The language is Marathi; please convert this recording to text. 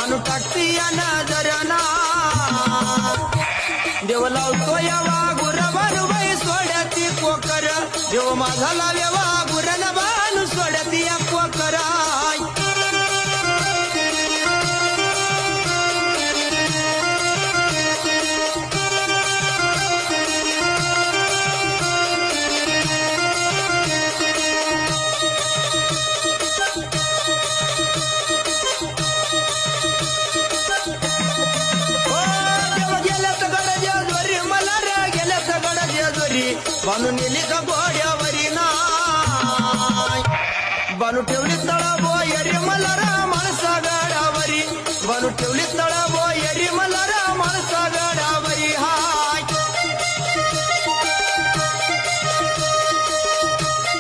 बानू टाकती या नजरना देव लावतो या वाघुर बाई सोडती कोकर देव माझा लावे वाघुर न बानू सोडती या कोकरा बानू नेली का घोड्यावरी नाय बानू ठेवली